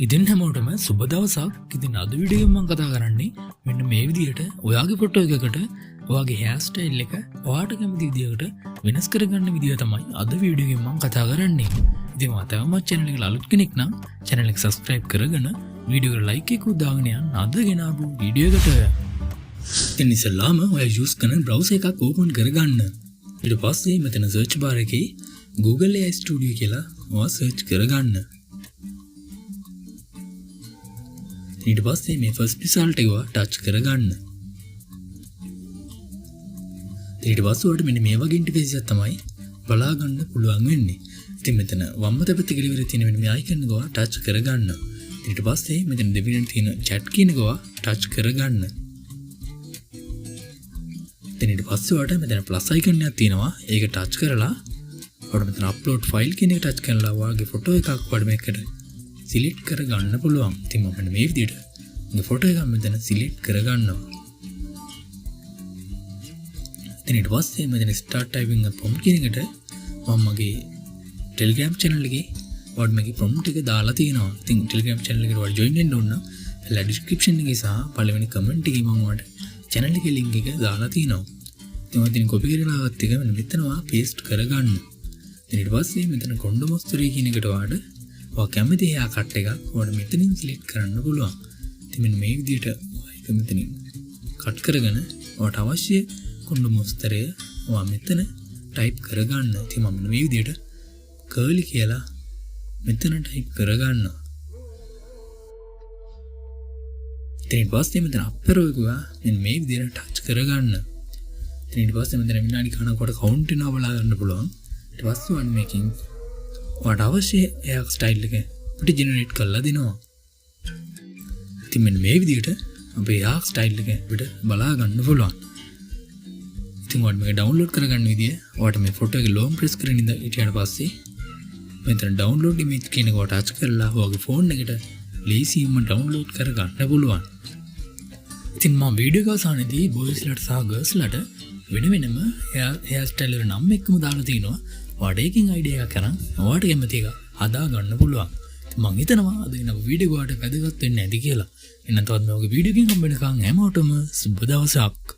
ඉතින් හැමෝටම සුබ දවසක්. ඉතින් අද වීඩියෝ එකෙන් මම කතා කරන්නේ මෙන්න මේ විදිහට ඔයාගේ ෆොටෝ එකකට ඔයාගේ හෙයාර් ස්ටයිල් එක ඔයාට කැමති විදිහකට වෙනස් කරගන්න විදිය තමයි අද වීඩියෝ එකෙන් මම කතා කරන්නේ. ඉතින් ඔයාලම channel එකට අලුත් කෙනෙක් නම් channel එක subscribe කරගෙන වීඩියෝ එකට like එකක් දාගෙන යන්න අද ගෙනාවු වීඩියෝ එකට. ඉතින් ඉස්සෙල්ලාම ඔයා use කරන browser එකක් open කරගන්න. ඊට පස්සේ මෙතන search bar එකේ Google AI Studio කියලා ඔයා search කරගන්න. ඊට පස්සේ මේ ෆස්ට් රිසල්ට් එක ටච් කරගන්න. ඊට පස්සේ ඔයාලට මෙන්න මේ වගේ ඉන්ටර්ෆේස් එකක් තමයි බලා ගන්න පුළුවන් වෙන්නේ. ඉතින් මෙතන වම් පැත්තේ කෙළවර තියෙන මෙන්න මේ අයිකන් එක ටච් කරගන්න. ඊට පස්සේ මෙතන දෙවියන් තියෙන chat කියන එක ටච් කරගන්න. ඊට පස්සේ ඔයාලට මෙතන ප්ලස් අයිකන් එකක් තියෙනවා. ඒක ටච් කරලා ඔයාලට මෙතන අප්ලෝඩ් ෆයිල් කියන එක ටච් කරලා ඔයාගේ ෆොටෝ එකක් ඔයාලට මේකට සිලෙක්ට් කරගන්න පුළුවන්. ඉතින් මම මෙන්න මේ විදිහට මේ ෆොටෝ එක මෙතන සිලෙක්ට් කරගන්නවා. ඊට පස්සේ මෙතන start typing a prompt කියන එකට මම මගේ Telegram channel එකේ ඔයාලට මගේ prompt එක දාලා තියෙනවා. ඉතින් Telegram channel එකට ඔයාලා join වෙන්න ඕන නම් එලා description එකේ සහ පළවෙනි comment එකේ මම ඔයාලට channel එකේ link එක දාලා තියෙනවා. ඉතින් මම ඉතින් copy කරලා ගත්ත එක මෙතන paste කරගන්න. ඊට පස්සේ මෙතන කොණ්ඩ මොස්තරේ කියන එකට ඔයාලට ඔයා කැමති හෙයාර් කට් එකක් ඔයාලට මෙතනින් සිලෙක්ට් කරන්න පුළුවන්. ඉතින් මෙන්න මේ විදිහට ඒක මෙතනින් කට් කරගෙන ඔයාලට අවශ්‍ය කොණ්ඩ මොස්තරය ඔයා මෙතන ටයිප් කරගන්න. ඉතින් මම මේ විදිහට කර්ලි කියලා මෙතන ටයිප් කරගන්නවා. ඊට පස්සේ මෙතන අප්පරෝ එක මෙන්න මේ විදිහට ටච් කරගන්න. ඊට පස්සේ මෙතන විනාඩි ගණනකට කවුන්ට් වෙනවා බලා ගන්න පුළුවන්. ඊට පස්සේ වන් මේකින් ඔයාට අවශ්‍ය හෙයාර් ස්ටයිල් එක අපිට ජෙනරේට් කරලා දෙනවා. ඉතින් මෙන්න මේ විදිහට අපේ හෙයාර් ස්ටයිල් එක අපිට බලා ගන්න පුළුවන්. ඉතින් ඔයාලට මේක ඩවුන්ලෝඩ් කරගන්න විදිය ඔයාලට මේ ෆොටෝ එක ලොන්ග් ප්‍රෙස් කරගෙන ඉඳලා පස්සේ මෙතන ඩවුන්ලෝඩ් ඉමේජ් කියන එක ටච් කරලා ඔයාගේ ෆෝන් එකට ලේසියෙන්ම ඩවුන්ලෝඩ් කරගන්න පුළුවන්. ඉතින් මම වීඩියෝ එක අවසානයේදී බොයිස්ලාට සහ ගර්ල්ස්ලාට වෙන වෙනම හෙයාර් ස්ටයිල් වල නම් එක්කම දාලා තිනවා. ඔයාට ඒකෙන් අයිඩියා එකක් අරන් ඔයාට කැමති එක හදා ගන්න පුළුවන්. මම හිතනවා අද වෙන වීඩියෝ එකට වැදගත් වෙන්නේ නැති කියලා. එහෙනම් තවත් මේ වගේ වීඩියෝ එකකින් හම්බ වෙනකන් හැමෝටම සුබ දවසක්.